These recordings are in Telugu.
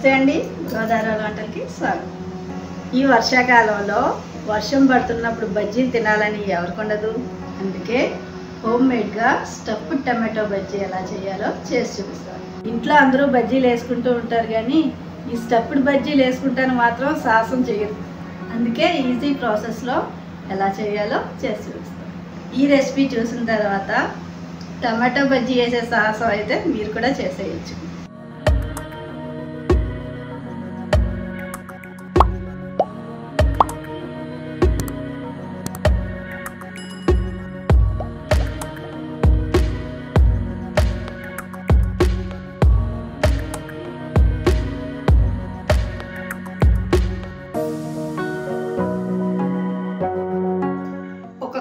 నమస్తే అండి, గోదావరి వంటలకి స్వాగతం. ఈ వర్షాకాలంలో వర్షం పడుతున్నప్పుడు బజ్జీలు తినాలని ఎవరికి ఉండదు. అందుకే హోమ్ మేడ్గా స్టఫ్డ్ టమాటో బజ్జీ ఎలా చేయాలో చేసి చూపిస్తాను. ఇంట్లో అందరూ బజ్జీలు వేసుకుంటూ ఉంటారు, కానీ ఈ స్టఫ్డ్ బజ్జీలు వేసుకుంటాను మాత్రం సాహసం చేయరు. అందుకే ఈజీ ప్రాసెస్లో ఎలా చేయాలో చేసి చూపిస్తాను. ఈ రెసిపీ చూసిన తర్వాత టమాటో బజ్జీ వేసే సాహసం అయితే మీరు కూడా చేసేయచ్చు.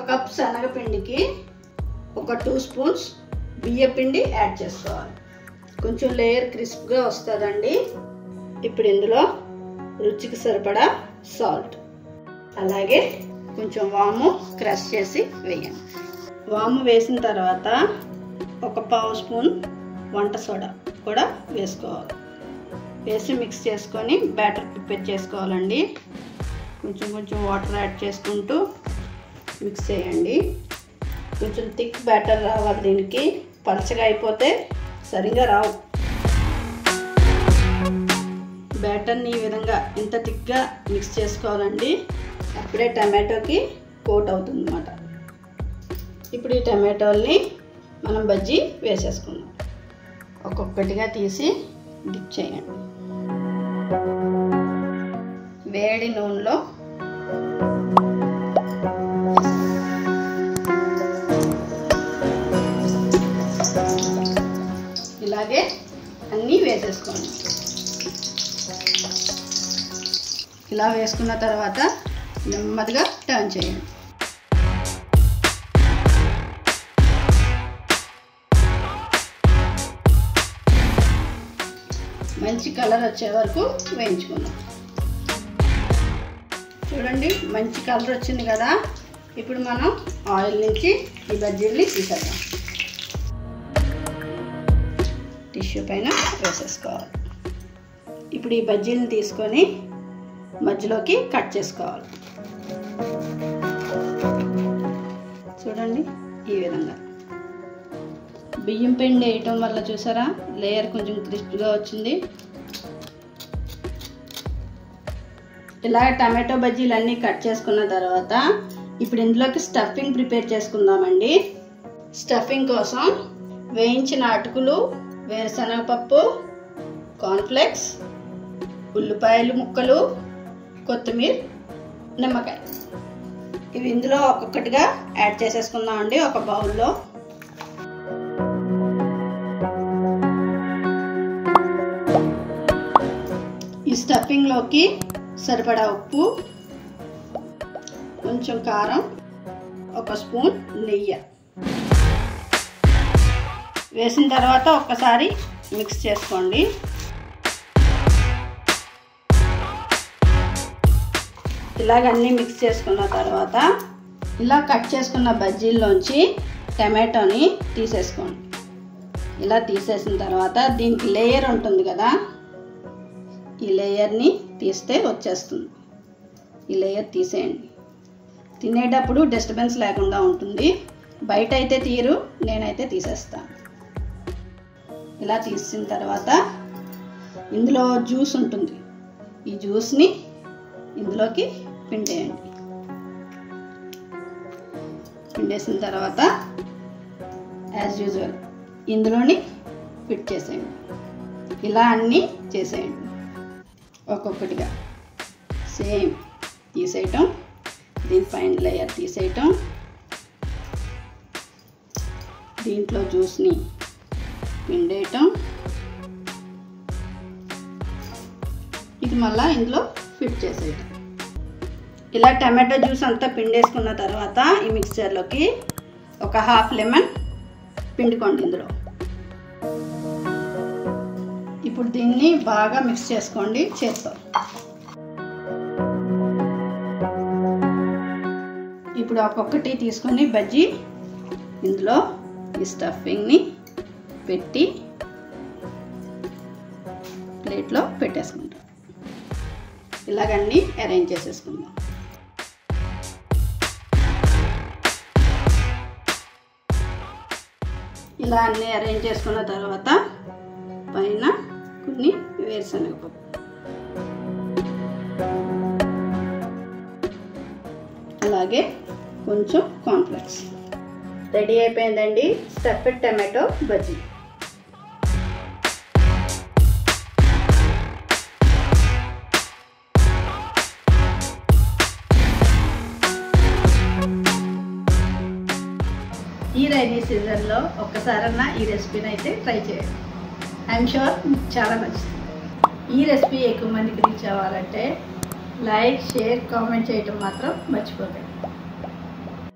కప్ శనగపిండికి ఒక 2 స్పూన్స్ బియ్యపిండి యాడ్ చేసుకోవాలి. కొంచెం లేయర్ క్రిస్ప్గా వస్తుందండి. ఇప్పుడు ఇందులో రుచికి సరిపడా సాల్ట్, అలాగే కొంచెం వాము క్రష్ చేసి వేయండి. వాము వేసిన తర్వాత ఒక 1/2 స్పూన్ వంట సోడా కూడా వేసుకోవాలి. వేసి మిక్స్ చేసుకొని బ్యాటర్ ప్రిపేర్ చేసుకోవాలండి. కొంచెం వాటర్ యాడ్ చేసుకుంటూ మిక్స్ చేయండి. కొంచెం థిక్ బ్యాటర్ రావాలి. దీనికి పలచగా అయిపోతే సరిగా రావు. బ్యాటర్ని ఈ విధంగా ఇంత థిక్గా మిక్స్ చేసుకోవాలండి. అప్పుడే టమాటోకి కోట్ అవుతుంది అన్నమాట. ఇప్పుడు ఈ టమాటోల్ని మనం బజ్జీ వేసేసుకుందాం. ఒక్కొక్కటిగా తీసి డిప్ చేయండి. వేడి నూనెలో ఇలాగే అన్నీ వేసేసుకోండి. ఇలా వేసుకున్న తర్వాత నెమ్మదిగా టర్న్ చేయండి. మంచి కలర్ వచ్చే వరకు వేయించుకుందాం. చూడండి, మంచి కలర్ వచ్చింది కదా. ఇప్పుడు మనం ఆయిల్ నుంచి ఈ బజ్జీల్ని తీసేద్దాం. టిష్యూ పైన వేసేసుకోవాలి. ఇప్పుడు ఈ బజ్జీలను తీసుకొని మధ్యలోకి కట్ చేసుకోవాలి. చూడండి, ఈ విధంగా బియ్యం పిండి వేయటం వల్ల చూసారా లేయర్ కొంచెం క్రిస్ప్గా వచ్చింది. ఇలా టమాటో బజ్జీలు అన్నీ కట్ చేసుకున్న తర్వాత ఇప్పుడు ఇందులోకి స్టఫింగ్ ప్రిపేర్ చేసుకుందామండి. స్టఫింగ్ కోసం వేయించిన అటుకులు, వేరుశనగపప్పు, కార్న్ఫ్లేక్స్, ఉల్లిపాయలు ముక్కలు, కొత్తిమీర, నిమ్మకాయ ఇవి ఇందులో ఒక్కొక్కటిగా యాడ్ చేసేసుకుందామండి ఒక బౌల్లో. ఈ స్టఫింగ్లోకి సరిపడా ఉప్పు, కొంచెం కారం, ఒక స్పూన్ నెయ్యి వేసిన తర్వాత ఒక్కసారి మిక్స్ చేసుకోండి. ఇలాగ అన్నీ మిక్స్ చేసుకున్న తర్వాత ఇలా కట్ చేసుకున్న బజ్జీల్లోంచి టమాటోని తీసేసుకోండి. ఇలా తీసేసిన తర్వాత దీనికి లేయర్ ఉంటుంది కదా, ఈ లేయర్ని తీస్తే వచ్చేస్తుంది. ఈ లేయర్ తీసేయండి. తినేటప్పుడు డిస్టర్బెన్స్ లేకుండా ఉంటుంది. బయట అయితే తీరు, నేనైతే తీసేస్తాను. ఇలా తీసిన తర్వాత ఇందులో జ్యూస్ ఉంటుంది. ఈ జ్యూస్ని ఇందులోకి పిండేయండి. పిండేసిన తర్వాత యాజ్ యూజువల్ ఇందులోని ఫిట్ చేసేయండి. ఇలా అన్నీ చేసేయండి. ఒక్కొక్కటిగా సేమ్ తీసేయటం, దీనిపైన లేయర్ తీసేయటం, దీంట్లో జ్యూస్ని పిండేయటం, ఇది మళ్ళీ ఇందులో ఫిట్ చేసేయటం. ఇలా టమాటో జ్యూస్ అంతా పిండేసుకున్న తర్వాత ఈ మిక్స్చర్లోకి ఒక 1/2 లెమన్ పిండుకోండి ఇందులో. ఇప్పుడు దీన్ని బాగా మిక్స్ చేసుకోండి చేత్తో. ఇప్పుడు ఒక్కొక్కటి తీసుకొని బజ్జీ ఇందులో ఈ స్టఫింగ్ని పెట్టి ప్లేట్లో పెట్టేసుకుంటాం. ఇలాగన్నీ అరేంజ్ చేసేసుకుందాం. ఇలా అన్నీ అరేంజ్ చేసుకున్న తర్వాత పైన కొన్ని వేరుశనగపప్పు, అలాగే కొంచెం కార్న్ఫ్లెక్స్. రెడీ అయిపోయిందండి స్టఫ్డ్ టమాటో బజ్జీ. ఈ రైనీ సీజన్లో ఒక్కసారన్నా ఈ రెసిపీని అయితే ట్రై చేయండి. ఐఎమ్ షూర్ చాలా నచ్చుతుంది. ఈ రెసిపీ ఎక్కువ మందికి రీచ్ అవ్వాలంటే లైక్, షేర్, కామెంట్ చేయటం మాత్రం మర్చిపోకండి.